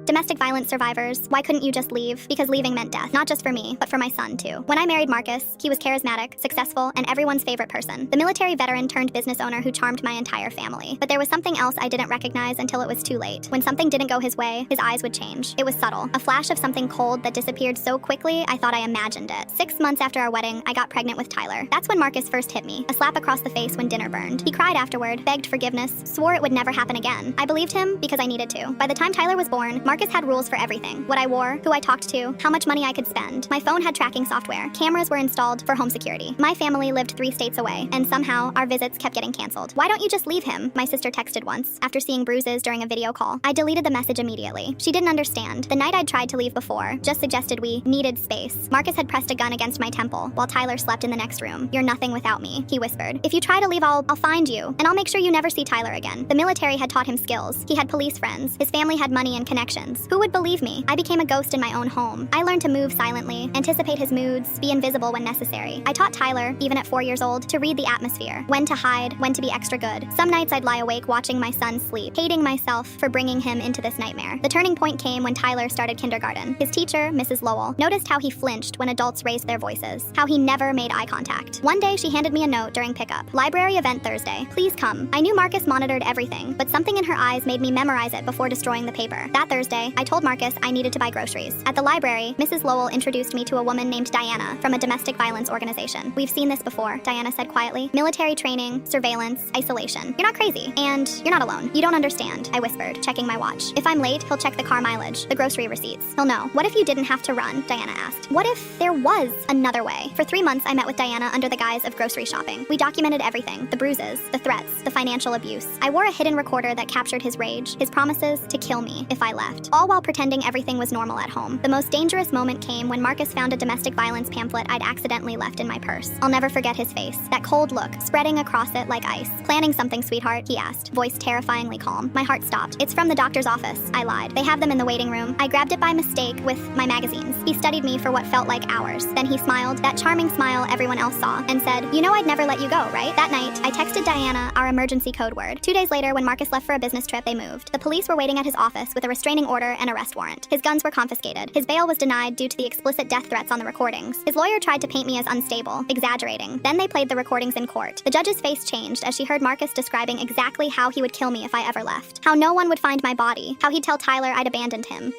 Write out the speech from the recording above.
Domestic violence survivors, why couldn't you just leave? Because leaving meant death, not just for me, but for my son too. When I married Marcus, he was charismatic, successful, and everyone's favorite person. The military veteran turned business owner who charmed my entire family. But there was something else I didn't recognize until it was too late. When something didn't go his way, his eyes would change. It was subtle, a flash of something cold that disappeared so quickly I thought I imagined it. 6 months after our wedding, I got pregnant with Tyler. That's when Marcus first hit me, a slap across the face when dinner burned. He cried afterward, begged forgiveness, swore it would never happen again. I believed him because I needed to. By the time Tyler was born, Marcus had rules for everything. What I wore, who I talked to, how much money I could spend. My phone had tracking software. Cameras were installed for home security. My family lived 3 states away, and somehow our visits kept getting canceled. Why don't you just leave him? My sister texted once, after seeing bruises during a video call. I deleted the message immediately. She didn't understand. The night I'd tried to leave before, just suggested we needed space. Marcus had pressed a gun against my temple, while Tyler slept in the next room. You're nothing without me, he whispered. If you try to leave, I'll find you, and I'll make sure you never see Tyler again. The military had taught him skills. He had police friends. His family had money and connections. Who would believe me? I became a ghost in my own home. I learned to move silently, anticipate his moods, be invisible when necessary. I taught Tyler, even at 4 years old, to read the atmosphere, when to hide, when to be extra good. Some nights I'd lie awake watching my son sleep, hating myself for bringing him into this nightmare. The turning point came when Tyler started kindergarten. His teacher, Mrs. Lowell, noticed how he flinched when adults raised their voices, how he never made eye contact. One day she handed me a note during pickup. Library event Thursday. Please come. I knew Marcus monitored everything, but something in her eyes made me memorize it before destroying the paper. That Thursday, I told Marcus I needed to buy groceries. At the library, Mrs. Lowell introduced me to a woman named Diana from a domestic violence organization. We've seen this before, Diana said quietly. Military training, surveillance, isolation. You're not crazy, and you're not alone. You don't understand, I whispered, checking my watch. If I'm late, he'll check the car mileage, the grocery receipts. He'll know. What if you didn't have to run? Diana asked. What if there was another way? For 3 months, I met with Diana under the guise of grocery shopping. We documented everything, the bruises, the threats, the financial abuse. I wore a hidden recorder that captured his rage, his promises to kill me if I left, all while pretending everything was normal at home. The most dangerous moment came when Marcus found a domestic violence pamphlet I'd accidentally left in my purse. I'll never forget his face, that cold look, spreading across it like ice. Planning something, sweetheart? He asked, voice terrifyingly calm. My heart stopped. It's from the doctor's office, I lied. They have them in the waiting room. I grabbed it by mistake with my magazines. He studied me for what felt like hours. Then he smiled, that charming smile everyone else saw, and said, you know I'd never let you go, right? That night, I texted Diana our emergency code word. 2 days later, when Marcus left for a business trip, they moved. The police were waiting at his office with a restraining order and arrest warrant. His guns were confiscated. His bail was denied due to the explicit death threats on the recordings. His lawyer tried to paint me as unstable, exaggerating. Then they played the recordings in court. The judge's face changed as she heard Marcus describing exactly how he would kill me if I ever left. How no one would find my body. How he'd tell Tyler I'd abandoned him.